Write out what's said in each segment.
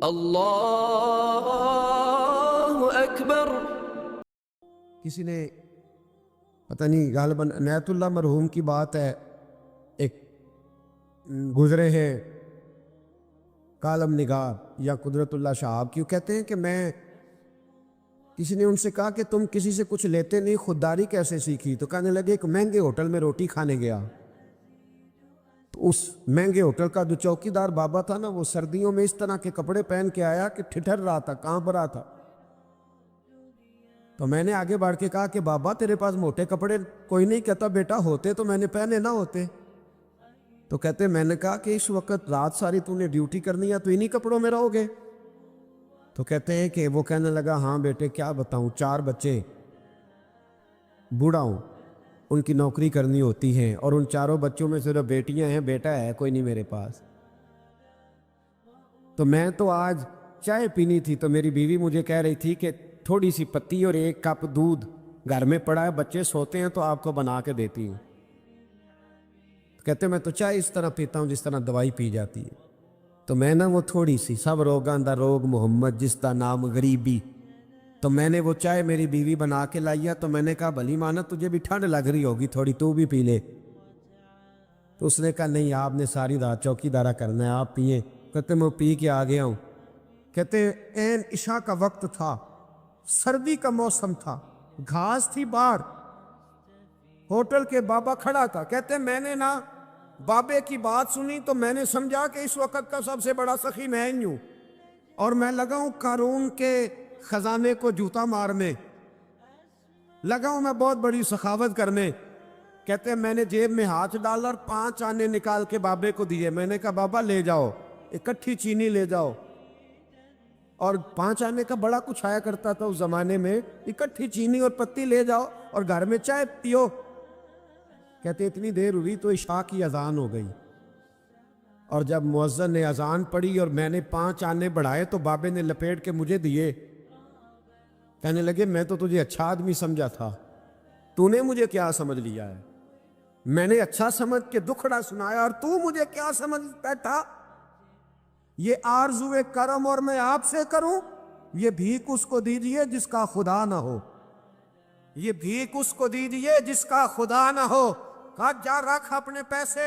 اللہ اکبر۔ کسی نے پتہ نہیں غالباً عنایت اللہ مرحوم کی بات ہے، ایک گزرے ہیں کالم نگار یا قدرت اللہ شہاب کی، وہ کہتے ہیں کہ میں کسی نے ان سے کہا کہ تم کسی سے کچھ لیتے نہیں، خودداری کیسے سیکھی؟ تو کہنے لگے ایک مہنگے ہوٹل میں روٹی کھانے گیا، تو اس مہنگے ہوٹل کا جو چوکیدار بابا تھا نا، وہ سردیوں میں اس طرح کے کپڑے پہن کے آیا کہ ٹھٹر رہا تھا، کانپ رہا تھا۔ تو میں نے آگے بڑھ کے کہا کہ بابا تیرے پاس موٹے کپڑے کوئی نہیں؟ کہتا بیٹا ہوتے تو میں نے پہنے نہ ہوتے۔ تو کہتے میں نے کہا کہ اس وقت رات ساری تو نے ڈیوٹی کرنی ہے تو انہی کپڑوں میں رہو گے؟ تو کہتے ہیں کہ وہ کہنے لگا ہاں بیٹے کیا بتاؤں، 4 بچے، بوڑھا ہوں، ان کی نوکری کرنی ہوتی ہے، اور ان 4 بچوں میں صرف بیٹیاں ہیں، بیٹا ہے کوئی نہیں میرے پاس۔ تو میں تو آج چائے پینی تھی تو میری بیوی مجھے کہہ رہی تھی کہ تھوڑی سی پتی اور 1 کپ دودھ گھر میں پڑا ہے، بچے سوتے ہیں تو آپ کو بنا کے دیتی ہوں۔ کہتے میں تو چائے اس طرح پیتا ہوں جس طرح دوائی پی جاتی ہے۔ تو میں نا وہ تھوڑی سی، سب روگاں دا روگ محمد جس دا نام غریبی، تو میں نے وہ چائے میری بیوی بنا کے لائی، تو میں نے کہا بھلی مانا تجھے بھی ٹھنڈ لگ رہی ہوگی تھوڑی، تو بھی پی لے۔ تو اس نے کہا نہیں، آپ نے ساری رات چوکی دارا کرنا ہے، آپ پیئیں۔ کہتے میں پی کے آ گیا ہوں۔ کہتے عین عشاء کا وقت تھا، سردی کا موسم تھا، گھاس تھی باہر، ہوٹل کے بابا کھڑا تھا۔ کہتے میں نے نا بابے کی بات سنی تو میں نے سمجھا کہ اس وقت کا سب سے بڑا سخی میں ہی ہوں، اور میں لگا ہوں قارون کے خزانے کو جوتا مارنے، لگا ہوں میں بہت بڑی سخاوت کرنے۔ کہتے میں نے جیب میں ہاتھ ڈالا اور 5 آنے نکال کے بابے کو دیے۔ میں نے کہا بابا لے جاؤ، اکٹھی چینی لے جاؤ، اور 5 آنے کا بڑا کچھ آیا کرتا تھا اس زمانے میں، اکٹھی چینی اور پتی لے جاؤ اور گھر میں چائے پیو۔ کہتے اتنی دیر ہوئی تو عشاء کی اذان ہو گئی، اور جب مؤذن نے اذان پڑھی اور میں نے 5 آنے بڑھائے تو بابے نے لپیٹ کے مجھے دیے۔ کہنے لگے میں تو تجھے اچھا آدمی سمجھا تھا، تو نے مجھے کیا سمجھ لیا ہے؟ میں نے اچھا سمجھ کے دکھڑا سنایا اور تو مجھے کیا سمجھ بیٹھا؟ یہ آرزو کرم اور میں آپ سے کروں؟ یہ بھیک اس کو دیجئے جس کا خدا نہ ہو، یہ بھیک اس کو دیجئے جس کا خدا نہ ہو۔ کہا جا رکھ اپنے پیسے۔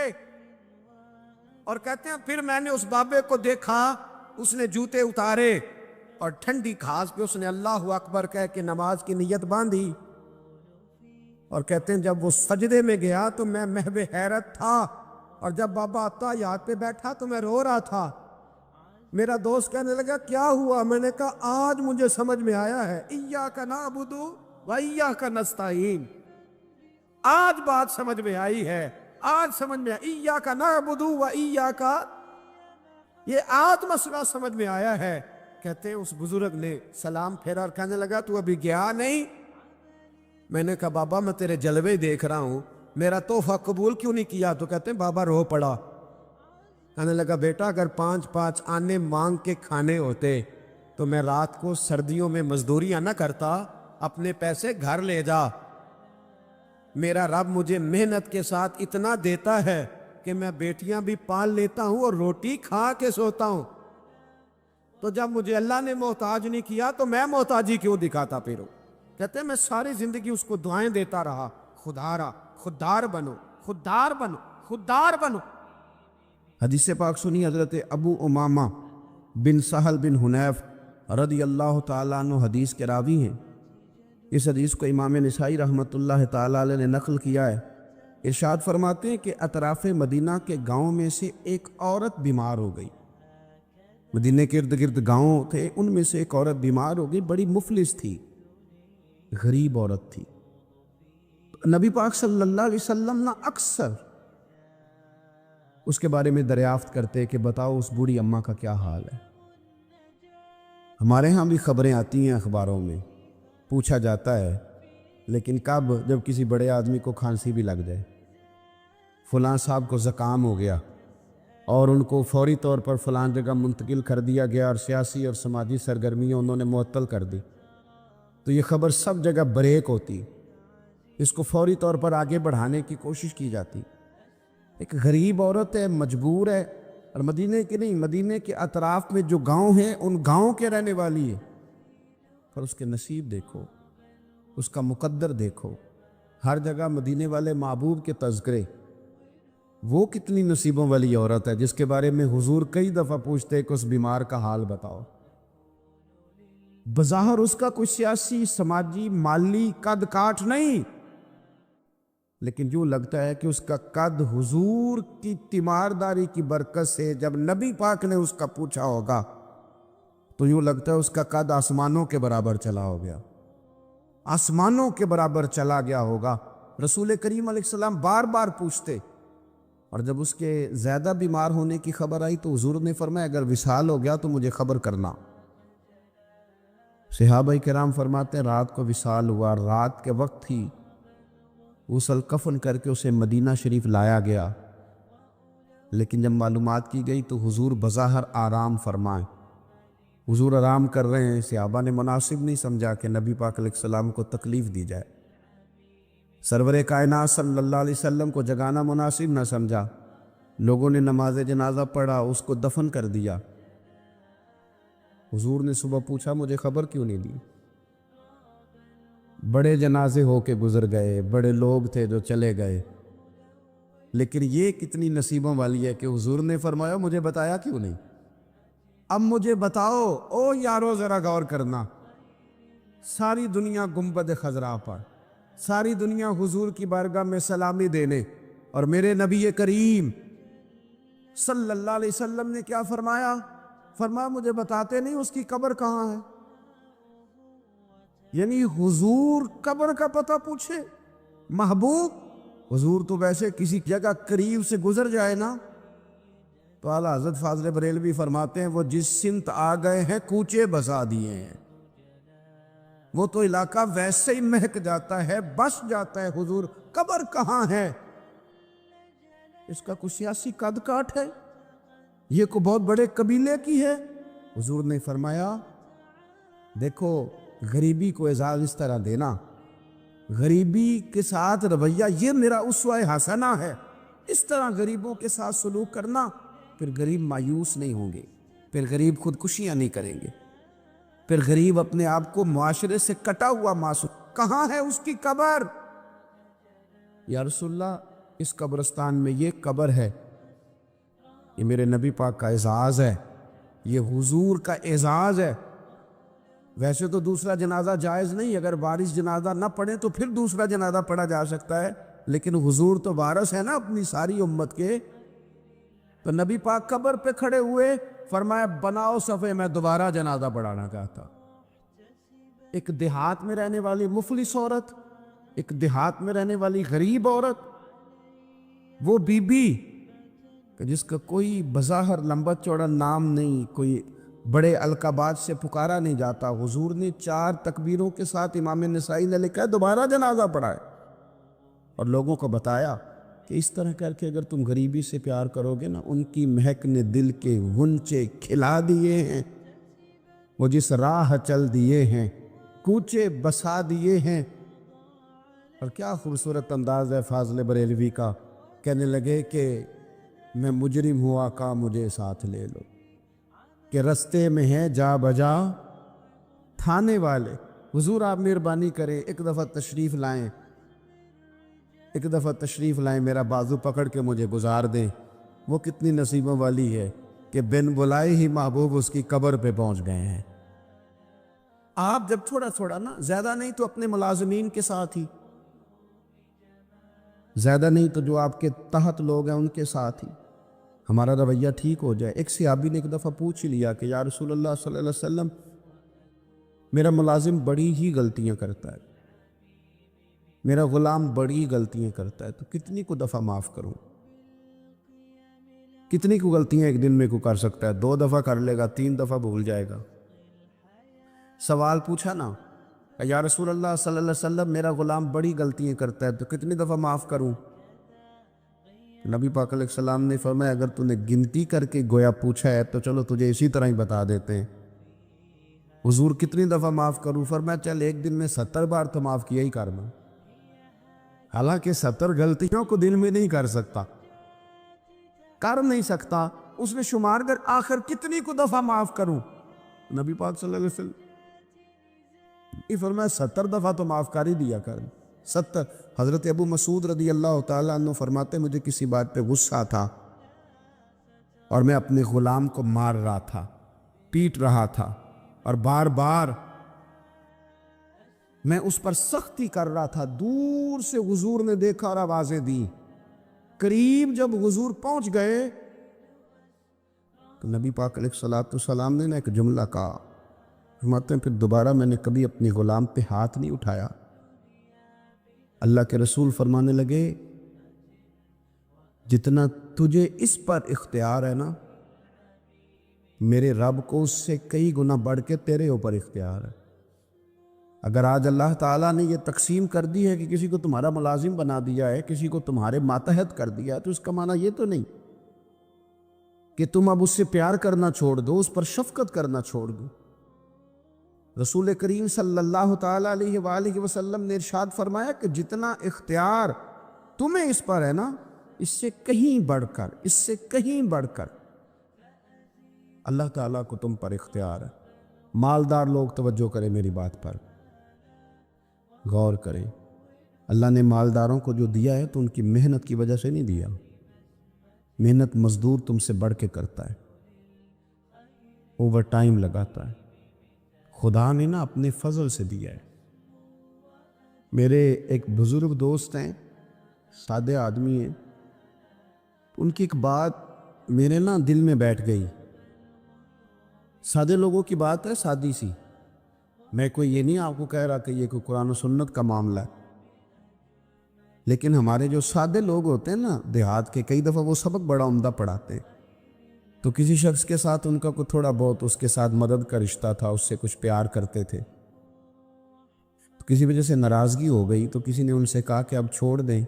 اور کہتے ہیں پھر میں نے اس بابے کو دیکھا، اس نے جوتے اتارے اور ٹھنڈی گھاس پہ اس نے اللہ اکبر کہہ کے نماز کی نیت باندھی۔ اور کہتے ہیں جب وہ سجدے میں گیا تو میں محو حیرت تھا، اور جب بابا اتحیات پہ بیٹھا تو میں رو رہا تھا۔ میرا دوست کہنے لگا کیا ہوا؟ میں نے کہا آج مجھے سمجھ میں آیا ہے، ایاک نعبد و ایاک نستعین، آج بات سمجھ میں آئی ہے، آج سمجھ میں آئی، ایاک نعبد و ایاک، یہ آج مسئلہ سمجھ میں آیا ہے۔ کہتے ہیں اس بزرگ نے سلام پھیرا اور کہنے لگا تو ابھی گیا نہیں؟ میں نے کہا بابا میں تیرے جلوے دیکھ رہا ہوں، میرا تحفہ قبول کیوں نہیں کیا؟ تو کہتے ہیں بابا رو پڑا۔ کہنے لگا بیٹا اگر 5 آنے مانگ کے کھانے ہوتے تو میں رات کو سردیوں میں مزدوریاں نہ کرتا، اپنے پیسے گھر لے جا۔ میرا رب مجھے محنت کے ساتھ اتنا دیتا ہے کہ میں بیٹیاں بھی پال لیتا ہوں اور روٹی کھا کے سوتا ہوں، تو جب مجھے اللہ نے محتاج نہیں کیا تو میں محتاجی کیوں دکھاتا پھروں؟ کہتے ہیں میں ساری زندگی اس کو دعائیں دیتا رہا، خدارا خوددار بنو، خوددار بنو، خوددار بنو۔ حدیث پاک سنی حضرت ابو امامہ بن سہل بن حنیف رضی اللہ تعالیٰ عنہ حدیث کے راوی ہیں۔ اس حدیث کو امام نسائی رحمۃ اللہ تعالیٰ علیہ نے نقل کیا ہے۔ ارشاد فرماتے ہیں کہ اطراف مدینہ کے گاؤں میں سے ایک عورت بیمار ہو گئی، مدینہ کے ارد گرد گاؤں تھے، ان میں سے ایک عورت بیمار ہو گئی، بڑی مفلس تھی، غریب عورت تھی۔ نبی پاک صلی اللہ علیہ وسلم نہ اکثر اس کے بارے میں دریافت کرتے کہ بتاؤ اس بوڑھی اماں کا کیا حال ہے۔ ہمارے ہاں بھی خبریں آتی ہیں اخباروں میں، پوچھا جاتا ہے، لیکن کب؟ جب کسی بڑے آدمی کو کھانسی بھی لگ جائے، فلاں صاحب کو زکام ہو گیا اور ان کو فوری طور پر فلاں جگہ منتقل کر دیا گیا اور سیاسی اور سماجی سرگرمیاں انہوں نے معطل کر دی، تو یہ خبر سب جگہ بریک ہوتی، اس کو فوری طور پر آگے بڑھانے کی کوشش کی جاتی۔ ایک غریب عورت ہے، مجبور ہے، اور مدینے کے نہیں، مدینے کے اطراف میں جو گاؤں ہیں ان گاؤں کے رہنے والی ہے، پر اس کے نصیب دیکھو، اس کا مقدر دیکھو، ہر جگہ مدینے والے محبوب کے تذکرے۔ وہ کتنی نصیبوں والی عورت ہے جس کے بارے میں حضور کئی دفعہ پوچھتے کہ اس بیمار کا حال بتاؤ۔ بظاہر اس کا کوئی سیاسی، سماجی، مالی قد کاٹ نہیں، لیکن یوں لگتا ہے کہ اس کا قد حضور کی تیمارداری کی برکت سے، جب نبی پاک نے اس کا پوچھا ہوگا تو یوں لگتا ہے اس کا قد آسمانوں کے برابر چلا ہو گیا، آسمانوں کے برابر چلا گیا ہوگا۔ رسول کریم علیہ السلام بار بار پوچھتے، اور جب اس کے زیادہ بیمار ہونے کی خبر آئی تو حضور نے فرمایا اگر وصال ہو گیا تو مجھے خبر کرنا۔ صحابہ کرام فرماتے ہیں رات کو وصال ہوا، رات کے وقت ہی غسل کفن کر کے اسے مدینہ شریف لایا گیا، لیکن جب معلومات کی گئی تو حضور بظاہر آرام فرمائیں، حضور آرام کر رہے ہیں۔ صحابہ نے مناسب نہیں سمجھا کہ نبی پاک علیہ السلام کو تکلیف دی جائے، سرور کائنات صلی اللہ علیہ وسلم کو جگانا مناسب نہ سمجھا، لوگوں نے نماز جنازہ پڑھا، اس کو دفن کر دیا۔ حضور نے صبح پوچھا مجھے خبر کیوں نہیں دی؟ بڑے جنازے ہو کے گزر گئے، بڑے لوگ تھے جو چلے گئے، لیکن یہ کتنی نصیبوں والی ہے کہ حضور نے فرمایا مجھے بتایا کیوں نہیں؟ اب مجھے بتاؤ او یارو، ذرا غور کرنا، ساری دنیا گنبد خضرا پر، ساری دنیا حضور کی بارگاہ میں سلامی دینے، اور میرے نبی کریم صلی اللہ علیہ وسلم نے کیا فرمایا؟ فرمایا مجھے بتاتے نہیں اس کی قبر کہاں ہے؟ یعنی حضور قبر کا پتہ پوچھے محبوب؟ حضور تو ویسے کسی جگہ قریب سے گزر جائے نا تو اعلیٰ حضرت فاضل بریلوی فرماتے ہیں وہ جس سمت آ گئے ہیں کوچے بسا دیے ہیں، وہ تو علاقہ ویسے ہی مہک جاتا ہے، بس جاتا ہے۔ حضور قبر کہاں ہے؟ اس کا کوئی سیاسی قد کاٹ ہے؟ یہ کوئی بہت بڑے قبیلے کی ہے؟ حضور نے فرمایا دیکھو غریبی کو اعزاز اس طرح دینا، غریبی کے ساتھ رویہ یہ میرا اسوہ حسنہ ہے، اس طرح غریبوں کے ساتھ سلوک کرنا، پھر غریب مایوس نہیں ہوں گے، پھر غریب خودکشیاں نہیں کریں گے، پھر غریب اپنے آپ کو معاشرے سے کٹا ہوا محسوس۔ کہاں ہے اس کی قبر؟ یا رسول اللہ اس قبرستان میں یہ قبر ہے، یہ میرے نبی پاک کا اعزاز ہے، یہ حضور کا اعزاز ہے۔ ویسے تو دوسرا جنازہ جائز نہیں، اگر وارث جنازہ نہ پڑھے تو پھر دوسرا جنازہ پڑھا جا سکتا ہے، لیکن حضور تو وارث ہے نا اپنی ساری امت کے۔ تو نبی پاک قبر پہ کھڑے ہوئے، فرمایا بناؤ صفے، میں دوبارہ جنازہ پڑھانا چاہتا۔ ایک دیہات میں رہنے والی مفلس عورت، ایک دیہات میں رہنے والی غریب عورت، وہ بی بی کہ جس کا کوئی بظاہر لمبا چوڑا نام نہیں، کوئی بڑے القابات سے پکارا نہیں جاتا، حضور نے 4 تکبیروں کے ساتھ امام نسائی نے لکھا ہے دوبارہ جنازہ پڑھائے، اور لوگوں کو بتایا کہ اس طرح کر کے اگر تم غریبی سے پیار کرو گے نا، ان کی مہک نے دل کے غنچے کھلا دیے ہیں، وہ جس راہ چل دیے ہیں، کوچے بسا دیے ہیں۔ اور کیا خوبصورت انداز ہے فاضل بریلوی کا، کہنے لگے کہ میں مجرم ہوا کا مجھے ساتھ لے لو، کہ رستے میں ہے جا بجا تھانے والے۔ حضور آپ مہربانی کریں، ایک دفعہ تشریف لائیں، ایک دفعہ تشریف لائیں، میرا بازو پکڑ کے مجھے گزار دیں۔ وہ کتنی نصیبوں والی ہے کہ بن بلائے ہی محبوب اس کی قبر پہ پہنچ گئے ہیں۔ آپ جب تھوڑا تھوڑا نا، زیادہ نہیں تو اپنے ملازمین کے ساتھ ہی، زیادہ نہیں تو جو آپ کے تحت لوگ ہیں ان کے ساتھ ہی ہمارا رویہ ٹھیک ہو جائے۔ ایک صحابی نے ایک دفعہ پوچھ لیا کہ یا رسول اللہ صلی اللہ علیہ وسلم میرا ملازم بڑی ہی غلطیاں کرتا ہے، میرا غلام بڑی غلطیاں کرتا ہے، تو کتنی کو دفعہ معاف کروں؟ کتنی کو غلطیاں ایک دن میں کو کر سکتا ہے؟ 2 دفعہ کر لے گا، 3 دفعہ بھول جائے گا۔ سوال پوچھا نا کہ یا رسول اللہ صلی اللہ علیہ وسلم میرا غلام بڑی غلطیاں کرتا ہے تو کتنی دفعہ معاف کروں؟ نبی پاک علیہ السلام نے فرمایا اگر تو نے گنتی کر کے گویا پوچھا ہے تو چلو تجھے اسی طرح ہی بتا دیتے ہیں۔ حضور کتنی دفعہ معاف کروں؟ فرمایا چل ایک دن میں 70 بار تو معاف کیا ہی کرنا۔ حالانکہ 70 غلطیوں کو دن میں نہیں کر سکتا، کر نہیں سکتا، اس نے شمار کر آخر کتنی کو دفعہ معاف کروں؟ نبی پاک صلی اللہ علیہ وسلم یہ فرمایا 70 دفعہ تو معاف کر ہی دیا کر، 70۔ حضرت ابو مسعود رضی اللہ تعالیٰ عنہ فرماتے مجھے کسی بات پہ غصہ تھا اور میں اپنے غلام کو مار رہا تھا، پیٹ رہا تھا، اور بار بار میں اس پر سختی کر رہا تھا۔ دور سے حضور نے دیکھا اور آوازیں دی، قریب جب حضور پہنچ گئے تو نبی پاک علیہ الصلوۃ والسلام نے ایک جملہ کہا، فرماتے ہیں پھر دوبارہ میں نے کبھی اپنے غلام پہ ہاتھ نہیں اٹھایا۔ اللہ کے رسول فرمانے لگے جتنا تجھے اس پر اختیار ہے نا، میرے رب کو اس سے کئی گنا بڑھ کے تیرے اوپر اختیار ہے۔ اگر آج اللہ تعالیٰ نے یہ تقسیم کر دی ہے کہ کسی کو تمہارا ملازم بنا دیا ہے، کسی کو تمہارے ماتحت کر دیا ہے، تو اس کا معنی یہ تو نہیں کہ تم اب اس سے پیار کرنا چھوڑ دو، اس پر شفقت کرنا چھوڑ دو۔ رسول کریم صلی اللہ تعالیٰ علیہ وآلہ وسلم نے ارشاد فرمایا کہ جتنا اختیار تمہیں اس پر ہے نا، اس سے کہیں بڑھ کر، اس سے کہیں بڑھ کر اللہ تعالیٰ کو تم پر اختیار ہے۔ مالدار لوگ توجہ کریں میری بات پر، غور کریں۔ اللہ نے مالداروں کو جو دیا ہے تو ان کی محنت کی وجہ سے نہیں دیا، محنت مزدور تم سے بڑھ کے کرتا ہے، اوور ٹائم لگاتا ہے، خدا نے نا اپنے فضل سے دیا ہے۔ میرے ایک بزرگ دوست ہیں، سادے آدمی ہیں، ان کی ایک بات میرے نا دل میں بیٹھ گئی۔ سادے لوگوں کی بات ہے، سادی سی، میں کوئی یہ نہیں آپ کو کہہ رہا کہ یہ کوئی قرآن و سنت کا معاملہ ہے، لیکن ہمارے جو سادے لوگ ہوتے ہیں نا دیہات کے، کئی دفعہ وہ سبق بڑا عمدہ پڑھاتے ہیں، تو کسی شخص کے ساتھ ان کا کوئی تھوڑا بہت اس کے ساتھ مدد کا رشتہ تھا، اس سے کچھ پیار کرتے تھے، تو کسی وجہ سے ناراضگی ہو گئی تو کسی نے ان سے کہا کہ اب چھوڑ دیں،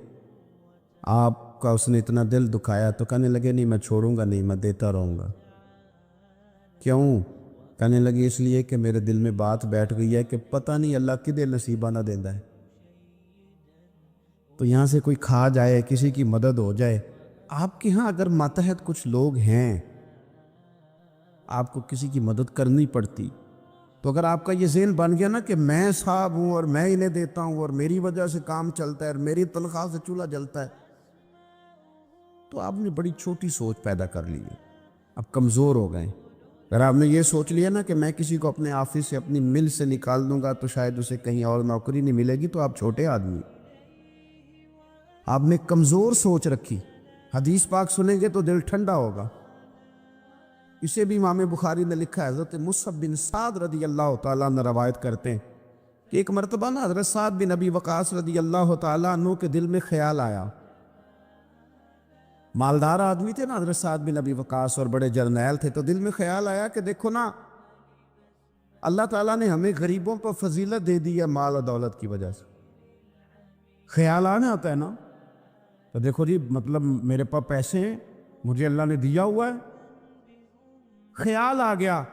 آپ کا اس نے اتنا دل دکھایا، تو کہنے لگے نہیں میں چھوڑوں گا نہیں، میں دیتا رہوں گا۔ کیوں؟ کہنے لگے اس لیے کہ میرے دل میں بات بیٹھ گئی ہے کہ پتہ نہیں اللہ کدے نصیبہ نہ دیندہ ہے، تو یہاں سے کوئی کھا جائے، کسی کی مدد ہو جائے۔ آپ کے ہاں اگر ماتحت کچھ لوگ ہیں، آپ کو کسی کی مدد کرنی پڑتی، تو اگر آپ کا یہ ذہن بن گیا نا کہ میں صاحب ہوں اور میں انہیں دیتا ہوں اور میری وجہ سے کام چلتا ہے اور میری تنخواہ سے چولہا جلتا ہے، تو آپ نے بڑی چھوٹی سوچ پیدا کر لی ہے، اب کمزور ہو گئے۔ اگر آپ نے یہ سوچ لیا نا کہ میں کسی کو اپنے آفس سے، اپنی مل سے نکال دوں گا تو شاید اسے کہیں اور نوکری نہیں ملے گی، تو آپ چھوٹے آدمی، آپ نے کمزور سوچ رکھی۔ حدیث پاک سنیں گے تو دل ٹھنڈا ہوگا۔ اسے بھی امام بخاری نے لکھا ہے، حضرت مصعب بن سعد رضی اللہ تعالیٰ عنہ روایت کرتے ہیں کہ ایک مرتبہ نا حضرت سعد بن ابی وقاص رضی اللہ تعالیٰ عنہ کے دل میں خیال آیا، مالدار آدمی تھے نا حضرت سعد بن ابی وقاص اور بڑے جرنیل تھے، تو دل میں خیال آیا کہ دیکھو نا اللہ تعالیٰ نے ہمیں غریبوں پر فضیلت دے دی ہے مال و دولت کی وجہ سے۔ خیال آنا ہوتا ہے نا، تو دیکھو جی مطلب میرے پاس پیسے ہیں، مجھے اللہ نے دیا ہوا ہے، خیال آ گیا۔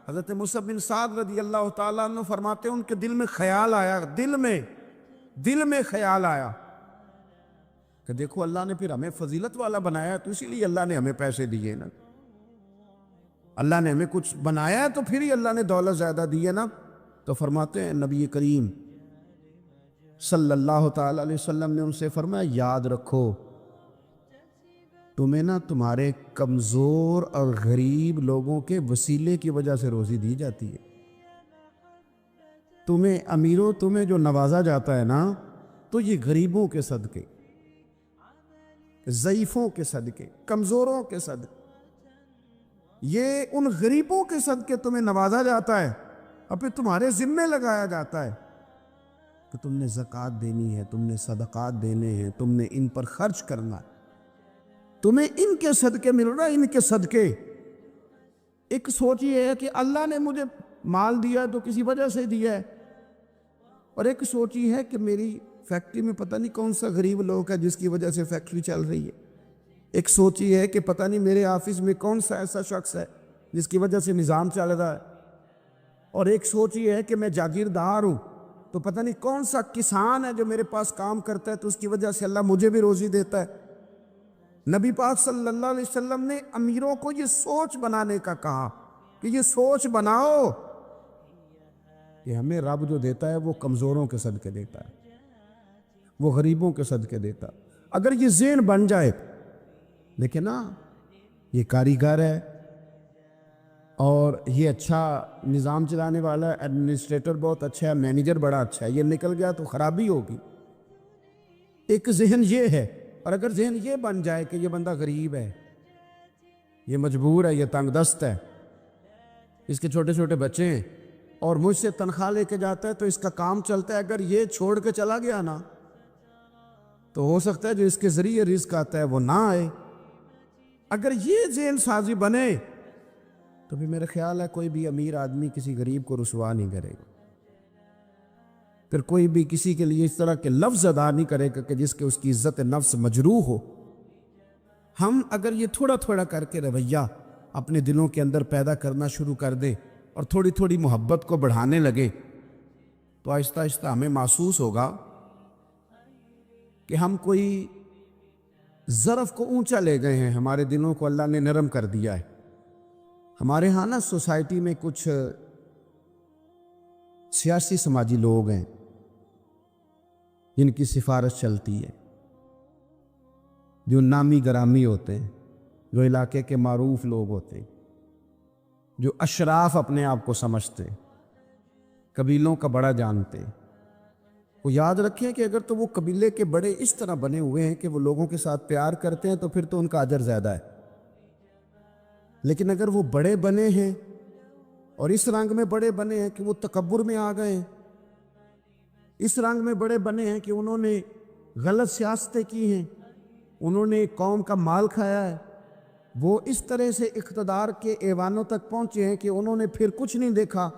حضرت مصعب بن سعد رضی اللہ تعالیٰ عنہ فرماتے ہیں ان کے دل میں خیال آیا، دل میں خیال آیا کہ دیکھو اللہ نے پھر ہمیں فضیلت والا بنایا ہے، تو اسی لیے اللہ نے ہمیں پیسے دیے نا، اللہ نے ہمیں کچھ بنایا ہے تو پھر ہی اللہ نے دولت زیادہ دی ہے نا۔ تو فرماتے ہیں نبی کریم صلی اللہ تعالیٰ علیہ وسلم نے ان سے فرمایا یاد رکھو تمہیں نا تمہارے کمزور اور غریب لوگوں کے وسیلے کی وجہ سے روزی دی جاتی ہے۔ تمہیں امیروں، تمہیں جو نوازا جاتا ہے نا، تو یہ غریبوں کے صدقے، ضعیفوں کے صدقے، کمزوروں کے صدقے، یہ ان غریبوں کے صدقے تمہیں نوازا جاتا ہے، اور پھر تمہارے ذمے لگایا جاتا ہے کہ تم نے زکوٰۃ دینی ہے، تم نے صدقات دینے ہیں، تم نے ان پر خرچ کرنا ہے، تمہیں ان کے صدقے مل رہا ہے، ان کے صدقے۔ ایک سوچ یہ ہے کہ اللہ نے مجھے مال دیا تو کسی وجہ سے دیا ہے، اور ایک سوچ یہ ہے کہ میری فیکٹری میں پتہ نہیں کون سا غریب لوگ ہے جس کی وجہ سے فیکٹری چل رہی ہے، ایک سوچ یہ ہے کہ پتہ نہیں میرے آفس میں کون سا ایسا شخص ہے جس کی وجہ سے نظام چل رہا ہے، اور ایک سوچ یہ ہے کہ میں جاگیردار ہوں تو پتہ نہیں کون سا کسان ہے جو میرے پاس کام کرتا ہے تو اس کی وجہ سے اللہ مجھے بھی روزی دیتا ہے۔ نبی پاک صلی اللہ علیہ وسلم نے امیروں کو یہ سوچ بنانے کا کہا کہ یہ سوچ بناؤ کہ ہمیں رب جو دیتا ہے وہ کمزوروں کے صدقے دیتا ہے، وہ غریبوں کے صدقے دیتا ہے۔ اگر یہ ذہن بن جائے، لیکن نا یہ کاریگر ہے اور یہ اچھا نظام چلانے والا ہے، ایڈمنسٹریٹر بہت اچھا ہے، مینیجر بڑا اچھا ہے، یہ نکل گیا تو خرابی ہوگی۔ ایک ذہن یہ ہے، اور اگر ذہن یہ بن جائے کہ یہ بندہ غریب ہے، یہ مجبور ہے، یہ تنگ دست ہے، اس کے چھوٹے چھوٹے بچے ہیں اور مجھ سے تنخواہ لے کے جاتا ہے تو اس کا کام چلتا ہے، اگر یہ چھوڑ کے چلا گیا نا تو ہو سکتا ہے جو اس کے ذریعے رزق آتا ہے وہ نہ آئے۔ اگر یہ ذہن سازی بنے تو بھی میرا خیال ہے کوئی بھی امیر آدمی کسی غریب کو رسوا نہیں کرے گا، پھر کوئی بھی کسی کے لیے اس طرح کے لفظ ادا نہیں کرے گا کہ جس کے اس کی عزت نفس مجروح ہو۔ ہم اگر یہ تھوڑا تھوڑا کر کے رویہ اپنے دلوں کے اندر پیدا کرنا شروع کر دیں اور تھوڑی تھوڑی محبت کو بڑھانے لگے تو آہستہ آہستہ ہمیں محسوس ہوگا کہ ہم کوئی ظرف کو اونچا لے گئے ہیں، ہمارے دلوں کو اللہ نے نرم کر دیا ہے۔ ہمارے ہاں نا سوسائٹی میں کچھ سیاسی سماجی لوگ ہیں جن کی سفارش چلتی ہے، جو نامی گرامی ہوتے ہیں، جو علاقے کے معروف لوگ ہوتے ہیں، جو اشراف اپنے آپ کو سمجھتے ہیں، قبیلوں کا بڑا جانتے ہیں۔ وہ یاد رکھیں کہ اگر تو وہ قبیلے کے بڑے اس طرح بنے ہوئے ہیں کہ وہ لوگوں کے ساتھ پیار کرتے ہیں تو پھر تو ان کا اجر زیادہ ہے، لیکن اگر وہ بڑے بنے ہیں اور اس رنگ میں بڑے بنے ہیں کہ وہ تکبر میں آ گئے ہیں، اس رنگ میں بڑے بنے ہیں کہ انہوں نے غلط سیاستیں کی ہیں، انہوں نے قوم کا مال کھایا ہے، وہ اس طرح سے اقتدار کے ایوانوں تک پہنچے ہیں کہ انہوں نے پھر کچھ نہیں دیکھا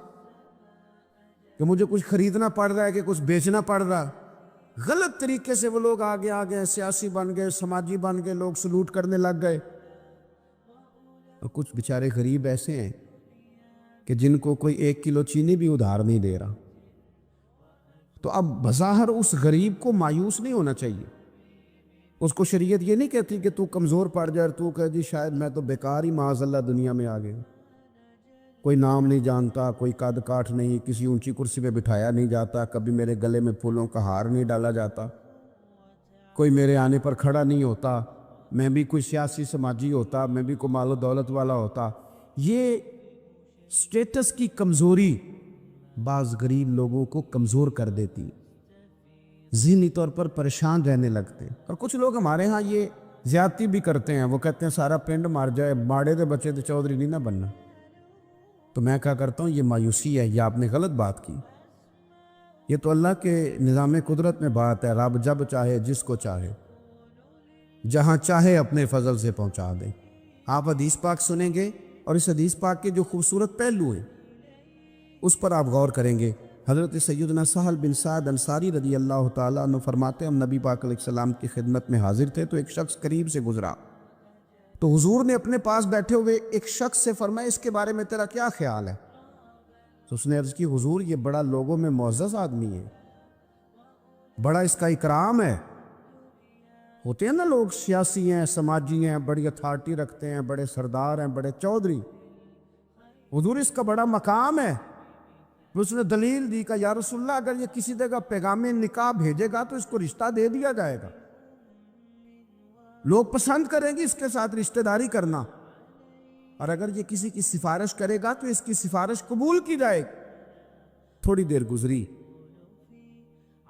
کہ مجھے کچھ خریدنا پڑ رہا ہے کہ کچھ بیچنا پڑ رہا۔ غلط طریقے سے وہ لوگ آگے آگے سیاسی بن گئے، سماجی بن گئے، لوگ سلوٹ کرنے لگ گئے، اور کچھ بیچارے غریب ایسے ہیں کہ جن کو کوئی 1 کلو چینی بھی ادھار نہیں دے رہا۔ تو اب بظاہر اس غریب کو مایوس نہیں ہونا چاہیے، اس کو شریعت یہ نہیں کہتی کہ تو کمزور پڑ جائے اور تو کہے جی شاید میں تو بیکار ہی معاذ اللہ دنیا میں آ گیا، کوئی نام نہیں جانتا، کوئی قد کاٹ نہیں، کسی اونچی کرسی پہ بٹھایا نہیں جاتا، کبھی میرے گلے میں پھولوں کا ہار نہیں ڈالا جاتا، کوئی میرے آنے پر کھڑا نہیں ہوتا، میں بھی کوئی سیاسی سماجی ہوتا، میں بھی کوئی مال و دولت والا ہوتا۔ یہ سٹیٹس کی کمزوری بعض غریب لوگوں کو کمزور کر دیتی، ذہنی طور پر پریشان رہنے لگتے۔ اور کچھ لوگ ہمارے ہاں یہ زیادتی بھی کرتے ہیں، وہ کہتے ہیں سارا پنڈ مار جائے، ماڑے دے بچے دے چودھری نہیں نہ بننا۔ تو میں کیا کرتا ہوں، یہ مایوسی ہے، یہ آپ نے غلط بات کی۔ یہ تو اللہ کے نظام قدرت میں بات ہے، رب جب چاہے جس کو چاہے جہاں چاہے اپنے فضل سے پہنچا دے۔ آپ حدیث پاک سنیں گے اور اس حدیث پاک کے جو خوبصورت پہلو ہیں اس پر آپ غور کریں گے۔ حضرت سیدنا سہل بن سعد انصاری رضی اللہ تعالیٰ عنہ فرماتے ہیں ہم نبی پاک علیہ السلام کی خدمت میں حاضر تھے تو ایک شخص قریب سے گزرا، تو حضور نے اپنے پاس بیٹھے ہوئے ایک شخص سے فرمایا اس کے بارے میں تیرا کیا خیال ہے؟ تو اس نے عرض کی حضور یہ بڑا لوگوں میں معزز آدمی ہے، بڑا اس کا اکرام ہے۔ ہوتے ہیں نا لوگ سیاسی ہیں، سماجی ہیں، بڑی اتھارٹی رکھتے ہیں، بڑے سردار ہیں، بڑے چودھری، حضور اس کا بڑا مقام ہے۔ اس نے دلیل دی کہ یا رسول اللہ اگر یہ کسی جگہ پیغام نکاح بھیجے گا تو اس کو رشتہ دے دیا جائے گا، لوگ پسند کریں گے اس کے ساتھ رشتہ داری کرنا، اور اگر یہ کسی کی سفارش کرے گا تو اس کی سفارش قبول کی جائے گی۔ تھوڑی دیر گزری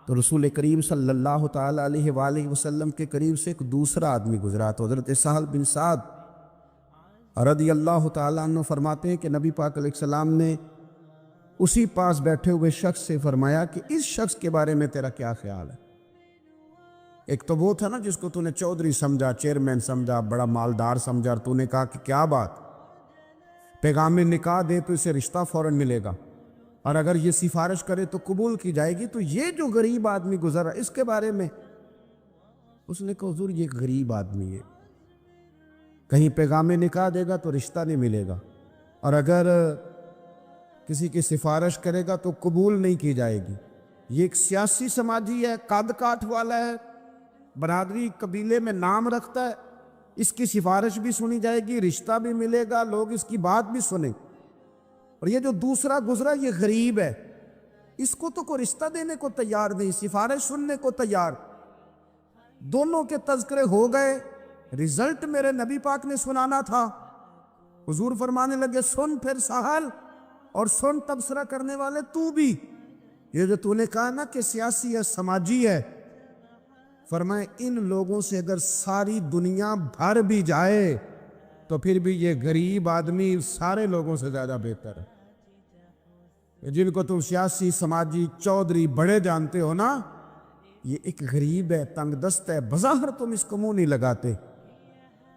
تو رسول کریم صلی اللہ تعالیٰ علیہ وآلہ وسلم کے قریب سے ایک دوسرا آدمی گزرا، تو حضرت سہل بن سعد رضی اللہ تعالیٰ عنہ فرماتے ہیں کہ نبی پاک علیہ السلام نے اسی پاس بیٹھے ہوئے شخص سے فرمایا کہ اس شخص کے بارے میں تیرا کیا خیال ہے؟ ایک تو وہ تھا نا جس کو تو نے چودھری سمجھا، چیئرمین سمجھا، بڑا مالدار سمجھا، اور تو نے کہا کہ کیا بات، پیغام نکاح دے تو اسے رشتہ فوراً ملے گا، اور اگر یہ سفارش کرے تو قبول کی جائے گی۔ تو یہ جو غریب آدمی گزرا اس کے بارے میں اس نے کہا حضور یہ غریب آدمی ہے، کہیں پیغام نکاح دے گا تو رشتہ نہیں ملے گا، اور اگر کسی کی سفارش کرے گا تو قبول نہیں کی جائے گی۔ یہ ایک سیاسی سماجی ہے، قد کاٹ والا ہے، برادری قبیلے میں نام رکھتا ہے، اس کی سفارش بھی سنی جائے گی، رشتہ بھی ملے گا، لوگ اس کی بات بھی سنیں۔ اور یہ جو دوسرا گزرا یہ غریب ہے، اس کو تو کوئی رشتہ دینے کو تیار نہیں، سفارش سننے کو تیار۔ دونوں کے تذکرے ہو گئے، رزلٹ میرے نبی پاک نے سنانا تھا۔ حضور فرمانے لگے سن پھر سہل، اور سن تبصرہ کرنے والے تو بھی، یہ جو تو نے کہا نا کہ سیاسی ہے سماجی ہے، فرمائے ان لوگوں سے اگر ساری دنیا بھر بھی جائے تو پھر بھی یہ غریب آدمی سارے لوگوں سے زیادہ بہتر ہے۔ جن کو تم سیاسی سماجی چودھری بڑے جانتے ہو نا، یہ ایک غریب ہے، تنگ دست ہے، بظاہر تم اس کو منہ نہیں لگاتے،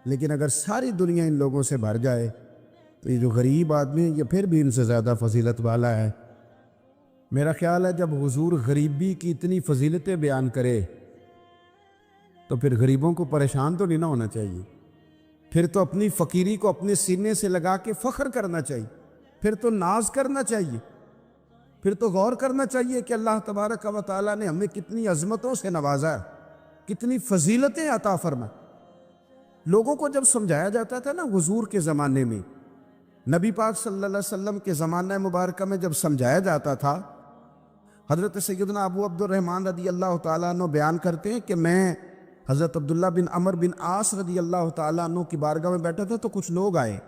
لیکن اگر ساری دنیا ان لوگوں سے بھر جائے تو یہ جو غریب آدمی ہے یہ پھر بھی ان سے زیادہ فضیلت والا ہے۔ میرا خیال ہے جب حضور غریبی کی اتنی فضیلتیں بیان کرے تو پھر غریبوں کو پریشان تو نہیں نہ ہونا چاہیے، پھر تو اپنی فقیری کو اپنے سینے سے لگا کے فخر کرنا چاہیے، پھر تو ناز کرنا چاہیے، پھر تو غور کرنا چاہیے کہ اللہ تبارک و تعالیٰ نے ہمیں کتنی عظمتوں سے نوازا ہے، کتنی فضیلتیں عطا فرمائے۔ لوگوں کو جب سمجھایا جاتا تھا نا حضور کے زمانے میں، نبی پاک صلی اللہ علیہ وسلم کے زمانہ مبارکہ میں جب سمجھایا جاتا تھا، حضرت سیدنا ابو عبد الرحمن رضی اللہ تعالیٰ عنہ بیان کرتے ہیں کہ میں حضرت عبداللہ بن عمر بن عاص رضی اللہ تعالیٰ عنہ کی بارگاہ میں بیٹھا تھا تو کچھ لوگ آئے،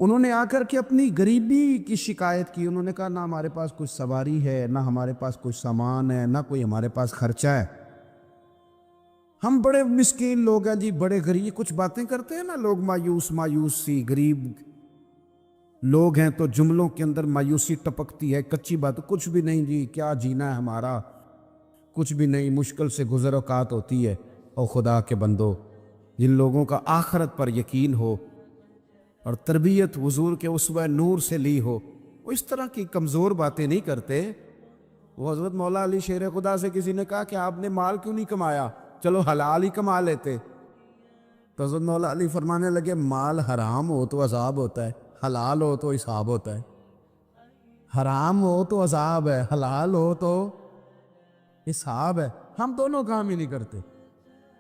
انہوں نے آ کر کے اپنی غریبی کی شکایت کی۔ انہوں نے کہا نہ ہمارے پاس کچھ سواری ہے، نہ ہمارے پاس کچھ سامان ہے، نہ کوئی ہمارے پاس خرچہ ہے، ہم بڑے مسکین لوگ ہیں جی، بڑے غریب۔ کچھ باتیں کرتے ہیں نا لوگ، مایوس سی، غریب لوگ ہیں تو جملوں کے اندر مایوسی ٹپکتی ہے، کچی بات، کچھ بھی نہیں جی، کیا جینا ہے ہمارا، کچھ بھی نہیں، مشکل سے گزر اوقات ہوتی ہے۔ او خدا کے بندو، جن لوگوں کا آخرت پر یقین ہو اور تربیت حضور کے اسوہ نور سے لی ہو، وہ اس طرح کی کمزور باتیں نہیں کرتے۔ وہ حضرت مولا علی شیر خدا سے کسی نے کہا کہ آپ نے مال کیوں نہیں کمایا، چلو حلال ہی کما لیتے، تو حضرت مولا علی فرمانے لگے مال حرام ہو تو عذاب ہوتا ہے، حلال ہو تو حساب ہوتا ہے۔ حرام ہو تو عذاب ہے، حلال ہو تو حساب ہے۔ ہم دونوں کام ہی نہیں کرتے،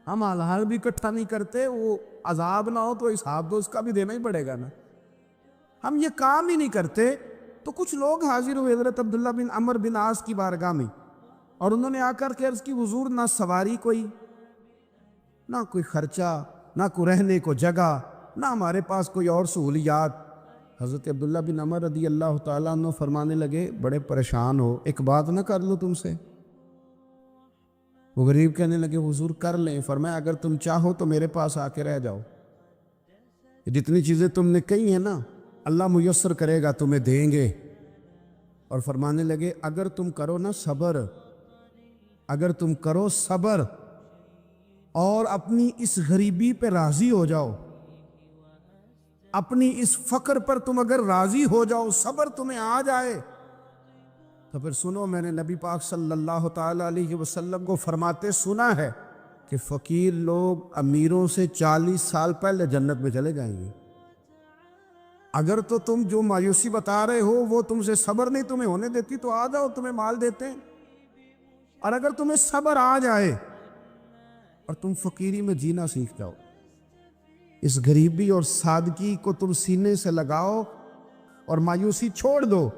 ہم حلال بھی اکٹھا نہیں کرتے، وہ عذاب نہ ہو تو حساب تو اس کا بھی دینا ہی پڑے گا نا، ہم یہ کام ہی نہیں کرتے۔ تو کچھ لوگ حاضر ہوئے حضرت عبداللہ بن عمر بن عاص کی بارگاہ میں، اور انہوں نے آ کر کے عرض کی حضور نہ سواری کوئی، نہ کوئی خرچہ، نہ کوئی رہنے کو جگہ، نہ ہمارے پاس کوئی اور سہولیات۔ حضرت عبداللہ بن عمر رضی اللہ تعالیٰ عنہ فرمانے لگے بڑے پریشان ہو، ایک بات نہ کر لو تم سے؟ وہ غریب کہنے لگے حضور کر لیں۔ فرمایا اگر تم چاہو تو میرے پاس آ کے رہ جاؤ، جتنی چیزیں تم نے کہی ہیں نا اللہ میسر کرے گا، تمہیں دیں گے۔ اور فرمانے لگے اگر تم کرو نا صبر، اگر تم کرو صبر اور اپنی اس غریبی پہ راضی ہو جاؤ، اپنی اس فقر پر تم اگر راضی ہو جاؤ، صبر تمہیں آ جائے، تو پھر سنو میں نے نبی پاک صلی اللہ تعالیٰ علیہ وسلم کو فرماتے سنا ہے کہ فقیر لوگ امیروں سے 40 سال پہلے جنت میں چلے جائیں گے۔ اگر تو تم جو مایوسی بتا رہے ہو وہ تم سے صبر نہیں تمہیں ہونے دیتی تو آ جاؤ، تمہیں مال دیتے ہیں۔ اور اگر تمہیں صبر آ جائے اور تم فقیری میں جینا سیکھ جاؤ، اس غریبی اور سادگی کو تم سینے سے لگاؤ اور مایوسی چھوڑ دو،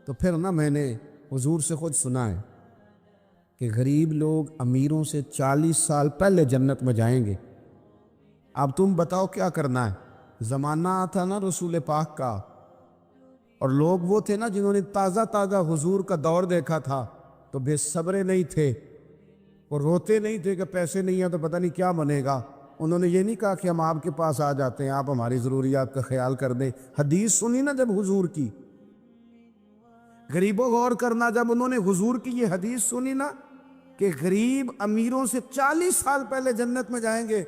تو پھر نا میں نے حضور سے خود سنا ہے کہ غریب لوگ امیروں سے 40 سال پہلے جنت میں جائیں گے۔ اب تم بتاؤ کیا کرنا ہے؟ زمانہ تھا نا رسول پاک کا، اور لوگ وہ تھے نا جنہوں نے تازہ تازہ حضور کا دور دیکھا تھا، تو بے صبرے نہیں تھے، اور روتے نہیں تھے کہ پیسے نہیں ہیں تو پتہ نہیں کیا بنے گا۔ انہوں نے یہ نہیں کہا کہ ہم آپ کے پاس آ جاتے ہیں، آپ ہماری ضروریات کا خیال کر دیں۔ حدیث سنی نا جب حضور کی، غریبوں غور کرنا، جب انہوں نے حضور کی یہ حدیث سنی نا کہ غریب امیروں سے 40 سال پہلے جنت میں جائیں گے،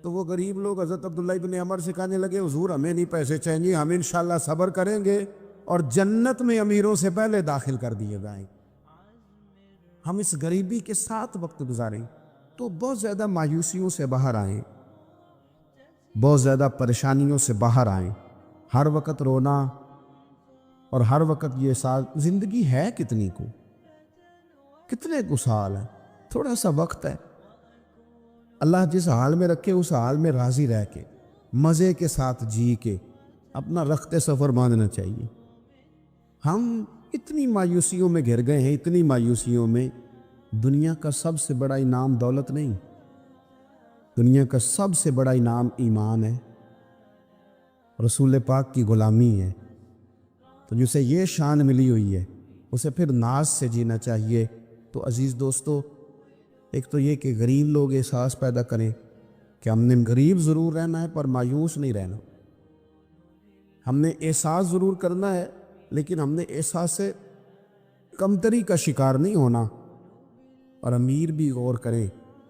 تو وہ غریب لوگ حضرت عبداللہ بن عمر سے کہنے لگے حضور ہمیں نہیں پیسے چاہیے، ہم انشاءاللہ صبر کریں گے اور جنت میں امیروں سے پہلے داخل کر دیے جائیں۔ ہم اس غریبی کے ساتھ وقت گزاریں تو بہت زیادہ مایوسیوں سے باہر آئیں، بہت زیادہ پریشانیوں سے باہر آئیں۔ ہر وقت رونا اور ہر وقت یہ سال، زندگی ہے کتنی کو، کتنے کو سال ہے، تھوڑا سا وقت ہے، اللہ جس حال میں رکھے اس حال میں راضی رہ کے مزے کے ساتھ جی کے اپنا رخت سفر باندھنا چاہیے۔ ہم اتنی مایوسیوں میں گھر گئے ہیں، اتنی مایوسیوں میں۔ دنیا کا سب سے بڑا انعام دولت نہیں، دنیا کا سب سے بڑا انعام ایمان ہے، رسول پاک کی غلامی ہے۔ تو جسے یہ شان ملی ہوئی ہے اسے پھر ناز سے جینا چاہیے۔ تو عزیز دوستو، ایک تو یہ کہ غریب لوگ احساس پیدا کریں کہ ہم نے غریب ضرور رہنا ہے پر مایوس نہیں رہنا۔ ہم نے احساس ضرور کرنا ہے لیکن ہم نے احساس سے کمتری کا شکار نہیں ہونا۔ اور امیر بھی غور کریں،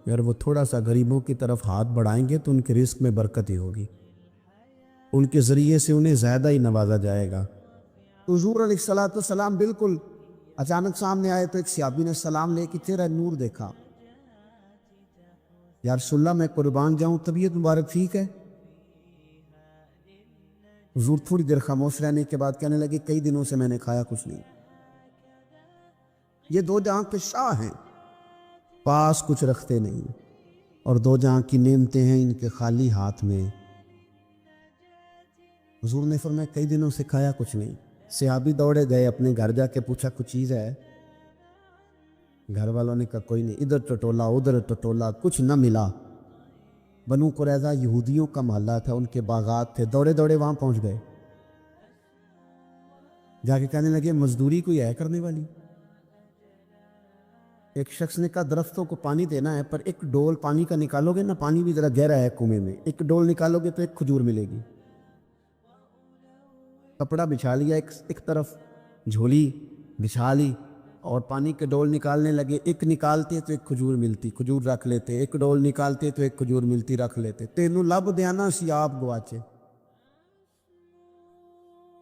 اگر وہ تھوڑا سا غریبوں کی طرف ہاتھ بڑھائیں گے تو ان کے رزق میں برکت ہی ہوگی، ان کے ذریعے سے انہیں زیادہ ہی نوازا جائے گا۔ حضور علیہ السلام بالکل اچانک سامنے آئے تو ایک صحابی نے سلام لے کے چہرہ نور دیکھا۔ یا رسول اللہ میں قربان جاؤں، طبیعت مبارک ٹھیک ہے؟ حضور تھوڑی دیر خاموش رہنے کے بعد کہنے لگے کئی دنوں سے میں نے کھایا کچھ نہیں۔ یہ دو جہاں کے شاہ ہیں، پاس کچھ رکھتے نہیں، اور دو جہاں کی نعمتیں ہیں ان کے خالی ہاتھ میں۔ حضور نے فرمایا کئی دنوں سے کھایا کچھ نہیں۔ صحابی دوڑے گئے، اپنے گھر جا کے پوچھا کچھ چیز ہے؟ گھر والوں نے کہا کوئی نہیں۔ ادھر ٹٹولا ادھر ٹٹولا، کچھ نہ ملا۔ بنو قریظہ یہودیوں کا محلہ تھا، ان کے باغات تھے، دوڑے دوڑے وہاں پہنچ گئے، جا کے کہنے لگے مزدوری کوئی ہے کرنے والی؟ ایک شخص نے کہا درختوں کو پانی دینا ہے، پر ایک ڈول پانی کا نکالو گے نا، پانی بھی ذرا گہرا ہے کنویں میں، ایک ڈول نکالو گے تو ایک کھجور ملے گی۔ کپڑا بچھا لیا، ایک طرف جھولی بچھا لی اور پانی کے ڈول نکالنے لگے۔ ایک نکالتے تو ایک کھجور ملتی، کھجور رکھ لیتے، ایک ڈول نکالتے تو ایک کھجور ملتی، رکھ لیتے۔ تینوں لب دیانا سی آپ گواچے۔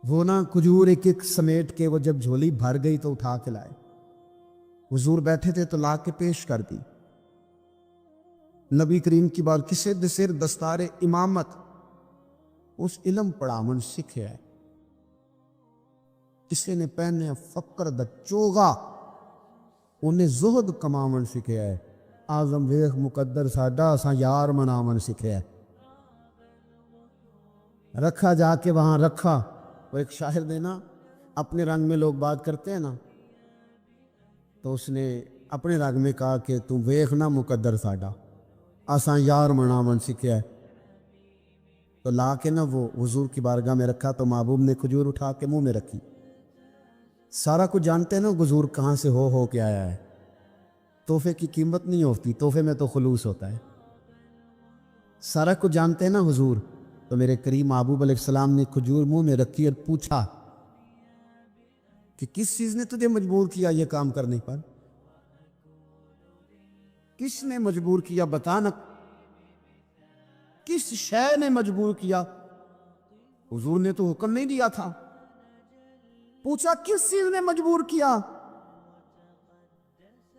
وہ نا کھجور ایک ایک سمیٹ کے وہ جب جھولی بھر گئی تو اٹھا کے لائے۔ حضور بیٹھے تھے تو لا کے پیش کر دی۔ نبی کریم کی بات کسے سر دستار امامت اس علم پڑھامن سکھے ہے، کسی نے پہنے فقر دا چوگا انہیں زہد کماون سکھیا ہے۔ آزم ویخ مقدر ساڈا اساں یار مناون سکھیا ہے۔ رکھا جا کے وہاں رکھا۔ وہ ایک شاعر نے نا اپنے رنگ میں لوگ بات کرتے ہیں نا، تو اس نے اپنے رنگ میں کہا کہ تم ویخ نہ مقدر ساڈا اساں یار مناون سکھیا ہے۔ تو لا کے نا وہ حضور کی بارگاہ میں رکھا تو محبوب نے کھجور اٹھا کے منہ میں رکھی۔ سارا کچھ جانتے ہیں نا حضور کہاں سے ہو کے آیا ہے۔ تحفے کی قیمت نہیں ہوتی، تحفے میں تو خلوص ہوتا ہے۔ سارا کچھ جانتے ہیں نا حضور، تو میرے کریم محبوب علیہ السلام نے کھجور منہ میں رکھی اور پوچھا کہ کس چیز نے تجھے مجبور کیا یہ کام کرنے پر؟ کس نے مجبور کیا بتا نا، کس شے نے مجبور کیا؟ حضور نے تو حکم نہیں دیا تھا۔ پوچھا کس چیز نے مجبور کیا؟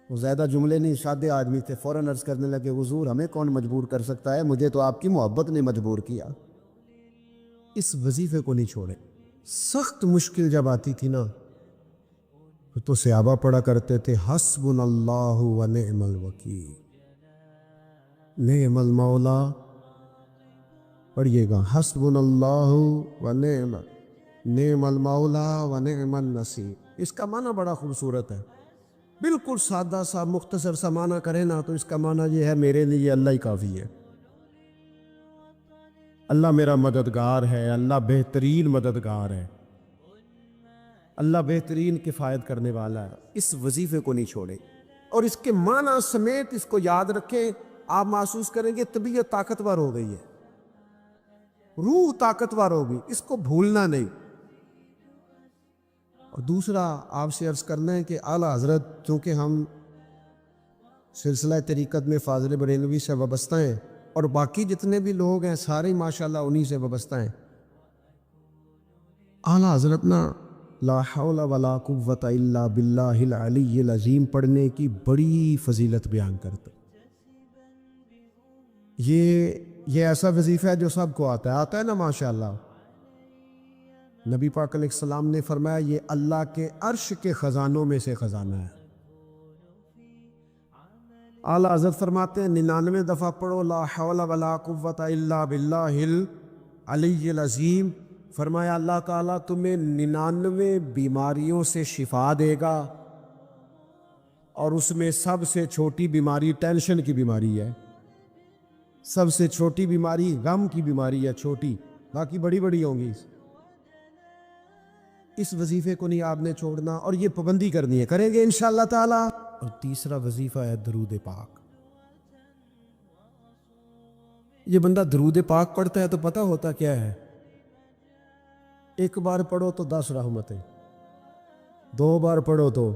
وہ زیادہ جملے نہیں، سادے آدمی تھے، فوراً عرض کرنے لگے حضور ہمیں کون مجبور کر سکتا ہے، مجھے تو آپ کی محبت نے مجبور کیا۔ اس وظیفے کو نہیں چھوڑے۔ سخت مشکل جب آتی تھی نا تو صحابہ پڑھا کرتے تھے حسبنا اللہ و نعم الوکیل، نعم المولا، پڑھیے گا حسبنا اللہ و نعم المولا و نعم النصیر۔ اس کا معنی بڑا خوبصورت ہے، بالکل سادہ سا مختصر سا معنی کرے نا تو اس کا معنی یہ ہے میرے لیے اللہ ہی کافی ہے، اللہ میرا مددگار ہے، اللہ بہترین مددگار ہے، اللہ بہترین کفایت کرنے والا ہے۔ اس وظیفے کو نہیں چھوڑے اور اس کے معنی سمیت اس کو یاد رکھیں۔ آپ محسوس کریں گے طبیعت طاقتور ہو گئی ہے، روح طاقتور ہوگی، اس کو بھولنا نہیں۔ اور دوسرا آپ سے عرض کرنا ہے کہ اعلیٰ حضرت چونکہ ہم سلسلہ طریقت میں فاضل بریلوی سے وابستہ ہیں اور باقی جتنے بھی لوگ ہیں سارے ماشاءاللہ انہی سے وابستہ ہیں، اعلیٰ حضرت نا لا حول ولا قوت الا باللہ العلی العظیم پڑھنے کی بڑی فضیلت بیان کرتے۔ یہ ایسا وظیفہ ہے جو سب کو آتا ہے نا ماشاءاللہ۔ نبی پاک علیہ السلام نے فرمایا یہ اللہ کے عرش کے خزانوں میں سے خزانہ ہے، اعلیٰ حضرت فرماتے ہیں 99 دفعہ پڑھو لا حول ولا قوت الا باللہ العلی العظیم. فرمایا اللہ تعالیٰ تمہیں 99 بیماریوں سے شفا دے گا، اور اس میں سب سے چھوٹی بیماری ٹینشن کی بیماری ہے. سب سے چھوٹی بیماری غم کی بیماری ہے، چھوٹی، باقی بڑی بڑی ہوں گی. اس وظیفے کو نہیں آپ نے چھوڑنا، اور یہ پابندی کرنی ہے، کریں گے انشاءاللہ تعالی. اور تیسرا وظیفہ ہے درود پاک. یہ بندہ درود پاک پڑھتا ہے تو پتہ ہوتا کیا ہے، ایک بار پڑھو تو 10 رحمتیں، 2 بار پڑھو تو،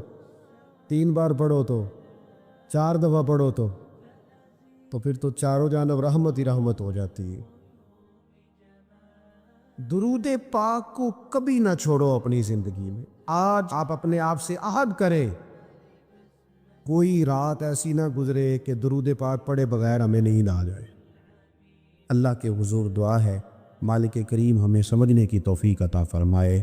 3 بار پڑھو تو، 4 دفعہ پڑھو تو پھر تو چاروں جانب رحمت ہی رحمت ہو جاتی ہے. درود پاک کو کبھی نہ چھوڑو اپنی زندگی میں. آج آپ اپنے آپ سے عہد کریں، کوئی رات ایسی نہ گزرے کہ درود پاک پڑھے بغیر ہمیں نیند آ جائے. اللہ کے حضور دعا ہے مالک کریم ہمیں سمجھنے کی توفیق عطا فرمائے.